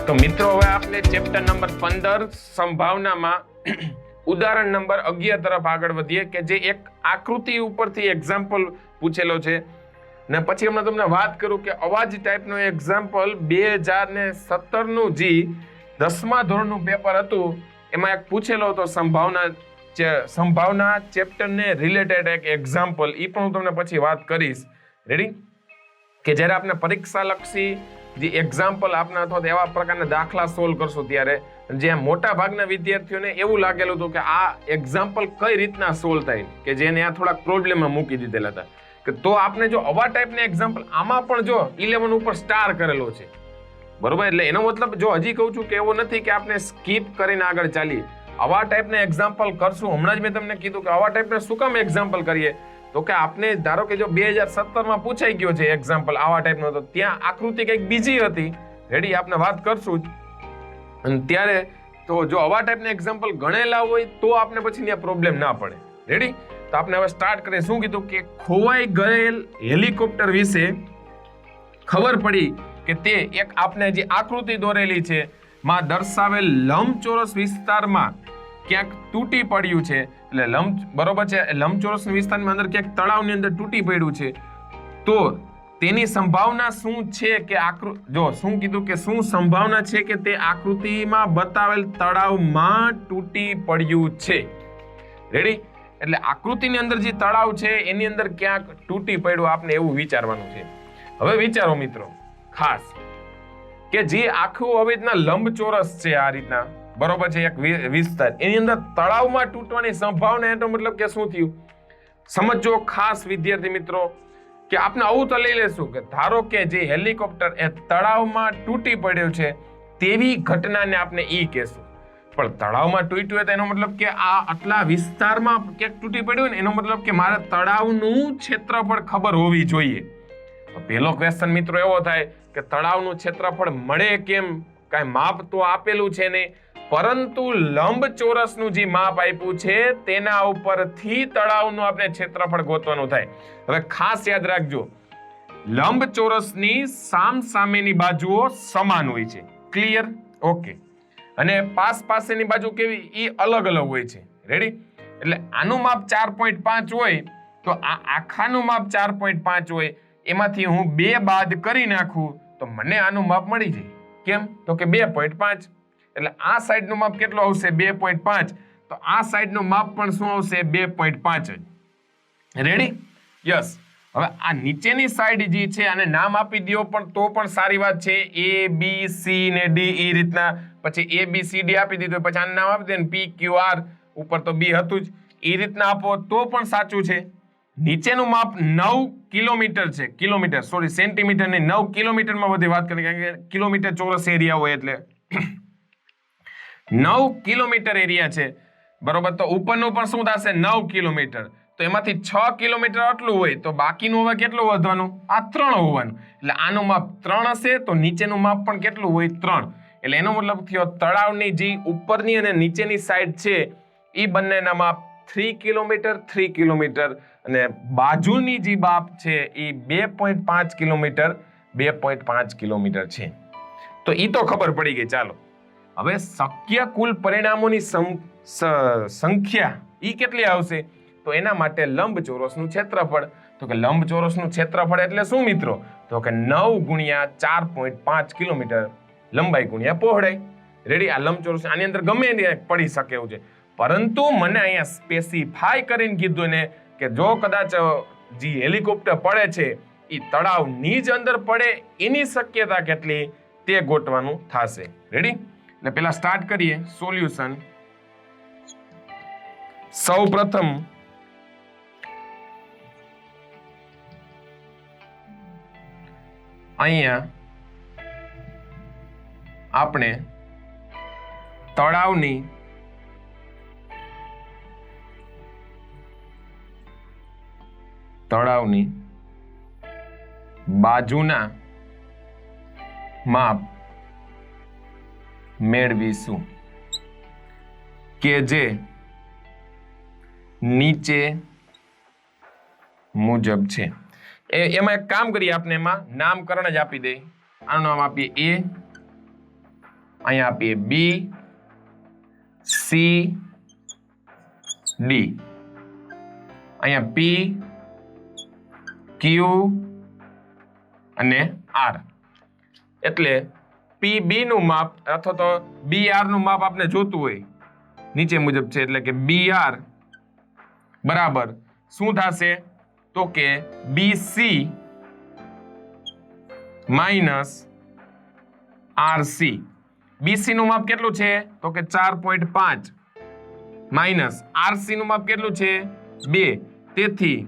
તો મિત્રો હવે આપણે ચેપ્ટર નંબર 15 સંભાવનામાં ઉદાહરણ નંબર 11 તરફ આગળ વધીએ કે જે એક આકૃતિ ઉપરથી એક્ઝામ્પલ પૂછેલો છે ને પછી હમણાં તમને વાત કરું કે અવાજ ટાઈપનો એક્ઝામ્પલ 2017 નું જે 10મા ધોરણનું પેપર હતું એમાં એક પૂછેલો હતો સંભાવના ચેપ્ટરને રિલેટેડ એક એક્ઝામ્પલ, એ પણ હું તમને પછી વાત કરીશ. રેડી? કે જ્યારે આપણે પરીક્ષા લક્ષી જે એક્ઝામ્પલ આપના અથવા એવા પ્રકારના દાખલા સોલ્વ કરશું ત્યારે જે મોટા ભાગના વિદ્યાર્થીઓને એવું લાગેલું હતું કે આ એક્ઝામ્પલ કઈ રીતના સોલ્વ થાય, કે જેને આ થોડાક પ્રોબ્લેમમાં મૂકી દીધેલા હતા, કે તો આપણે જો આવા ટાઈપના એક્ઝામ્પલ આમાં પણ જો 11 ઉપર સ્ટાર કરેલો છે, બરોબર? એટલે એનો મતલબ જો હજી કહું છું કે એવું નથી કે આપણે સ્કીપ કરીને આગળ ચાલીએ. આવા ટાઈપના એક્ઝામ્પલ કરશું. હમણાં જ મેં તમને કીધું કે આવા ટાઈપના શું કામ એક્ઝામ્પલ કરીએ, તો કે આપને ધારો કે જો 2017 પૂછાઈ ગયો છે એક્ઝામ્પલ આવા ટાઈપનો, તો ત્યાં આકૃતિ કંઈક બીજી હતી. રેડી? આપણે વાત કરશું જ. અને ત્યારે તો જો આવા ટાઈપના એક્ઝામ્પલ ગણેલા હોય તો આપણે પછી ત્યાં પ્રોબ્લેમ ના પડે. રેડી? તો આપણે હવે સ્ટાર્ટ કરીએ. શું કીધું કે ખોવાઈ ગયેલ હેલિકોપ્ટર વિશે ખબર પડી કે તે એક આપણે જે આકૃતિ દોરેલી છે માં દર્શાવેલ લંબચોરસ વિસ્તારમાં ક્યાંક તૂટી પડ્યું છે. એટલે બરોબર છે, લંબચોરસ વિસ્તારની અંદર ક્યાંક તળાવની અંદર તૂટી પડ્યું છે, તો તેની સંભાવના શું છે કે જો શું કીધું કે શું સંભાવના છે કે તે આકૃતિમાં બતાવેલ તળાવમાં તૂટી પડ્યું છે. રેડી? એટલે આકૃતિની અંદર જે તળાવ છે એની અંદર ક્યાંક તૂટી પડ્યું, આપણે એવું વિચારવાનું છે. હવે વિચારો મિત્રો ખાસ કે જે આખું આવી રીતના લંબચોરસ છે આ રીતના, બરોબર છે, એક વિસ્તાર, એની અંદર તળાવમાં તૂટવાની સંભાવના, એનો મતલબ કે શું થયું સમજો ખાસ વિદ્યાર્થી મિત્રો, કે આપણે આવું તો લઈ લેશું કે ધારો કે જે હેલિકોપ્ટર એ તળાવમાં તૂટી પડ્યો છે તેવી ઘટનાને આપણે ઈ કહેશું. પણ તળાવમાં તૂટ્યું હોય તો એનો મતલબ કે આ આટલા વિસ્તારમાં ક્યાંક તૂટી પડ્યું ને, એનો મતલબ કે મારે તળાવનું ક્ષેત્રફળ ખબર હોવી જોઈએ. પહેલો ક્વેશ્ચન મિત્રો એવો થાય કે તળાવનું ક્ષેત્રફળ મળે કેમ? કાંઈ માપ તો આપેલું છે નહીં, પરંતુ લંબચોરસનું જે માપ આપ્યું છે તેના ઉપરથી તળાવનું આપણે ક્ષેત્રફળ ગોતવાનું થાય. હવે ખાસ યાદ રાખજો, લંબચોરસની સામસામેની બાજુઓ સમાન હોય છે. ક્લિયર? ઓકે. અને પાસેની બાજુ કેવી? એ અલગ અલગ હોય છે. રેડી? એટલે આનું માપ 4.5 હોય તો આ આખાનું માપ 4.5 હોય, એમાંથી હું 2 બાદ કરી નાખું તો મને આનું માપ મળી જાય. કેમ? તો કે 2.5. એટલે આ સાઈડનું માપ કેટલું આવશે? 2.5. તો આ સાઈડનું માપ પણ શું આવશે? 2.5 જ. રેડી? યસ. હવે આ નીચેની સાઈડ જે છે આને નામ આપી દો પણ તો પણ સારી વાત છે. A B C ને D એ રીતના, પછી A B C D આપી દીધું, પછી આનું નામ આપી દે P Q R, ઉપર તો B હતું જ, એ રીતના આપો તો પણ સાચું છે. નીચેનું માપ 9 કિલોમીટર છે. કિલોમીટર, સોરી સેન્ટીમીટર ને 9 કિલોમીટરમાં બધી વાત કરીએ, કારણ કે કિલોમીટર ચોરસ એરિયા હોય એટલે 9 કિલોમીટર એરિયા છે, બરોબર? તો ઉપરનું પણ શું થશે? 9 કિલોમીટર. તો એમાંથી 6 કિલોમીટર આટલું હોય તો બાકીનું હવે કેટલું વધવાનું? આ 3 હોવાનું. એટલે આનું માપ 3 હશે તો નીચેનું માપ પણ કેટલું હોય? 3. એટલે એનો મતલબ થયો તળાવની જે ઉપરની અને નીચેની સાઈડ છે એ બંનેના માપ 3 કિલોમીટર 3 કિલોમીટર, અને બાજુની જે માપ છે એ 2.5 કિલોમીટર 2.5 કિલોમીટર છે. તો એ તો ખબર પડી ગઈ. ચાલો હવે શક્ય કુલ પરિણામોની સંખ્યા એ કેટલી આવશે? તો એના માટે લંબચોરસનું ક્ષેત્રફળ. તો કે લંબચોરસનું ક્ષેત્રફળ એટલે શું મિત્રો? તો કે 9 ગુણ્યા 4.5 કિલોમીટર લંબાઈ ગુણ્યા પહોળાઈ. રેડી? આ લંબચોરસ આની અંદર ગમે એને પડી શકે એવું છે, પરંતુ મને અહીંયા સ્પેસિફાય કરીને કીધું ને કે જો કદાચ જે હેલિકોપ્ટર પડે છે એ તળાવની જ અંદર પડે એની શક્યતા કેટલી તે ગોતવાનું થશે. રેડી? એટલે પેલા સ્ટાર્ટ કરીએ સોલ્યુશન. સૌ પ્રથમ અહીંયા આપણે તળાવની બાજુના માપ મેળવીશું કે જે નીચે મુજબ છે. એમાં એક કામ કરીએ, આપણે એમાં નામકરણ જ આપી દઈએ. આનું નામ આપીએ A, અહીંયા આપીએ બી સી ડી, અહીંયા પી ક્યુ અને આર. એટલે પીબી નું માપ અથવા તો બીઆર નું માપ આપણે જોતું હોય નીચે મુજબ છે. એટલે કે બીઆર બરાબર શું થશે તો કે બીસી માઇનસ આરસી. બીસી નું માપ કેટલું છે તો કે 4.5 માઇનસ આરસી નું માપ કેટલું છે 2. તેથી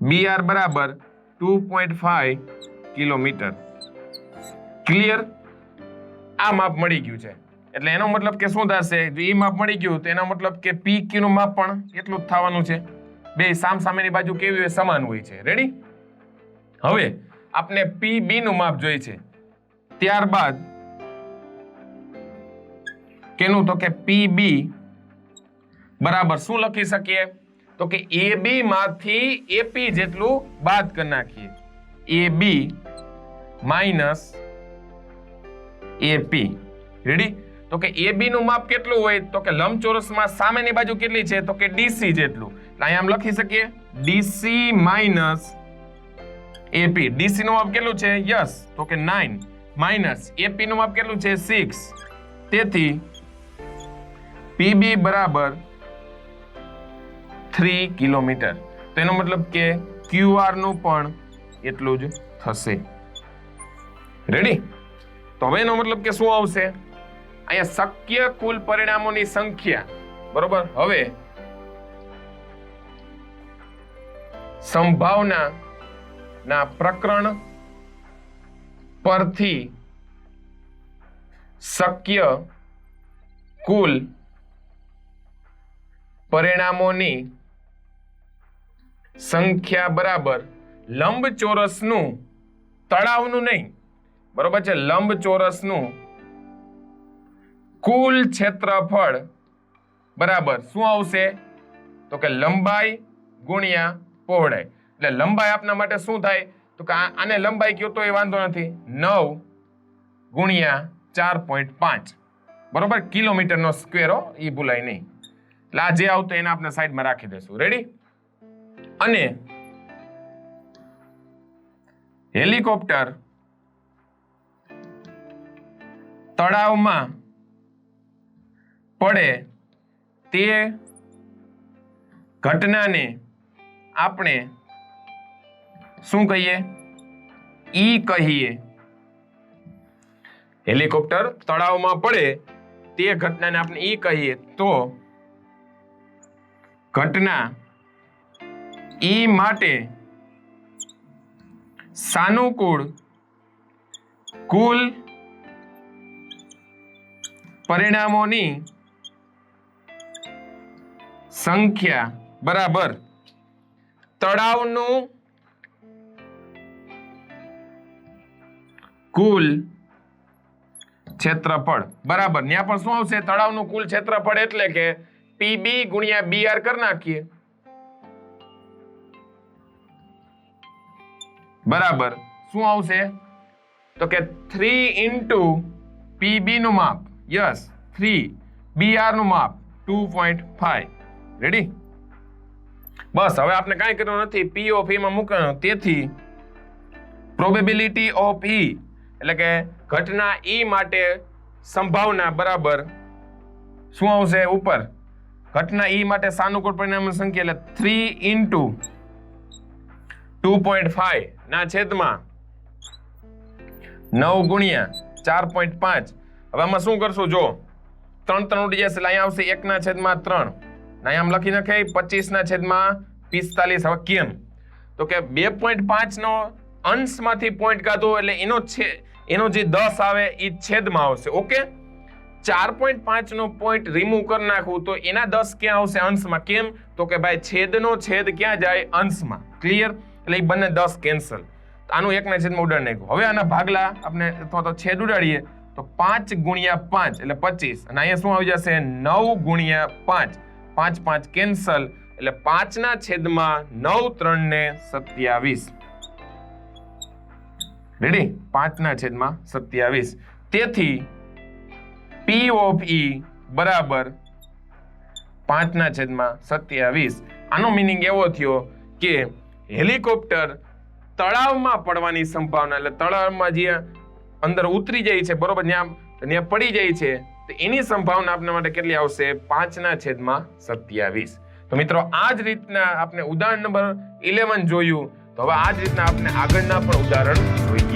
બીઆર બરાબર 2.5 કિલોમીટર. ક્લિયર? આ માપ મળી ગયું છે એટલે એનો મતલબ કે શું થશે, જો એ માપ મળી ગયું તો એનો મતલબ કે પી ક્યુ નું માપ પણ એટલું જ થવાનું છે. બે સામસામેની બાજુ કેવી હોય, સમાન હોય છે. રેડી? હવે આપણે પી બી નું માપ જોઈએ છે. ત્યારબાદ કેનું તો કે પી બી બરાબર શું લખી શકીએ તો કે એ બી માંથી એપી જેટલું બાદ કરી નાખીએ. એ બી માઇનસ એપી. રેડી? તો કે એ બી નું માપ કેટલું હોય તો કે લંબચોરસમાં સામેની બાજુ કેટલી છે તો કે ડીસી જેટલું. એટલે અહીંયા આમ લખી શકીએ ડીસી માઇનસ એપી. ડીસી નું માપ કેટલું છે યસ તો કે 9 માઇનસ એપી નું માપ કેટલું છે 6. તેથી પીબી બરાબર 3 કિલોમીટર. તેનો મતલબ કે ક્યુઆર નું પણ એટલું જ થશે. રેડી? તો હવે એનો મતલબ કે શું આવશે, અહીંયા શક્ય કુલ પરિણામોની સંખ્યા બરોબર. હવે સંભાવના ના પ્રકરણ પરથી શક્ય કુલ પરિણામોની સંખ્યા બરાબર લંબચોરસનું, તળાવનું નહીં બરોબર છે, લંબચોરસનું કુલ ક્ષેત્રફળ બરાબર શું આવશે તો કે લંબાઈ ગુણ્યા પહોળાઈ. એટલે લંબાઈ આપના માટે શું થાય તો કે આને લંબાઈ કયો તો એ વાંધો નથી, 9 ગુણ્યા 4.5 બરોબર કિલોમીટરનો સ્ક્વેર. એ ભૂલાય નહીં. એટલે આ જે આવતું એને આપણે સાઈડમાં રાખી દેશું. રેડી? અને હેલિકોપ્ટર તળાવમાં પડે તે ઘટનાને આપણે શું કહીએ, ઈ કહીએ. હેલિકોપ્ટર તળાવમાં પડે તે ઘટનાને આપણે ઈ કહીએ તો ઘટના ઈ માટે સાનુકૂળ કુલ પરિણામોની સંખ્યા બરાબર તળાવનું કુલ ક્ષેત્રફળ બરાબર. ત્યાં પણ શું આવશે તળાવનું કુલ ક્ષેત્રફળ એટલે કે પીબી ગુણ્યા બીઆર કરી નાખીએ બરાબર શું આવશે તો કે 3 ઇન્ટુ પીબી નું માપ યસ 3 બીઆર નું માપ 2.5. રેડી? બસ હવે આપણે કાંઈ કરવાનું નથી, પી ઓફ ઈ માં મૂકવાનું. તેથી પ્રોબેબિલિટી ઓફ ઈ એટલે કે ઘટના ઈ માટે સંભાવના બરાબર શું આવશે ઉપર, ઘટના ઈ માટે સાનુકૂળ પરિણામની સંખ્યા એટલે 3 ઇન્ટુ 2.5 ના છેદમાં 9 ગુણ્યા 4.5. હવે આમાં શું કરશું, જો 3 3 ઉડી જશે એટલે અહીંયા આવશે 1 ના છેદમાં 3. અહીંયા આમ લખી નાખે 25 ના છેદમાં 45. હવે કેમ તો કે 2.5 નો અંશમાંથી પોઈન્ટ કાઢો એટલે એનો જે 10 આવે એ છેદમાં આવશે. ઓકે? 4.5 નો પોઈન્ટ રિમૂવ કરી નાખું તો એના 10 ક્યાં આવશે અંશમાં. કેમ તો કે ભાઈ છેદનો છેદ ક્યાં જાય અંશમાં. ક્લિયર? એટલે એ બંને 10 કેન્સલ. આનું 1 ના છેદમાં ઉડાડી નાખ્યું. હવે આના ભાગલા આપણે અથવા તો છેદ ઉડાડીએ તો 5 ગુણ્યા 5 એટલે 25 અને અહીંયા શું આવી જશે 9 ગુણ્યા 5 5 5 કેન્સલ એટલે 5 ના છેદમાં 9 3 ને 27. રેડી? 5 ના છેદમાં 27. તેથી P of E બરાબર 5/27. આનો મિનિંગ એવો થયો કે હેલિકોપ્ટર તળાવમાં પડવાની સંભાવના, એટલે તળાવમાં જે અંદર ઉતરી જાય છે બરોબર, ત્યાં પડી જાય છે, તો એની સંભાવના આપણા માટે કેટલી આવશે? 5/27. તો મિત્રો આ જ રીતના આપણે ઉદાહરણ નંબર 11 જોયું. તો હવે આ જ રીતના આપણે આગળના પણ ઉદાહરણ જોઈએ.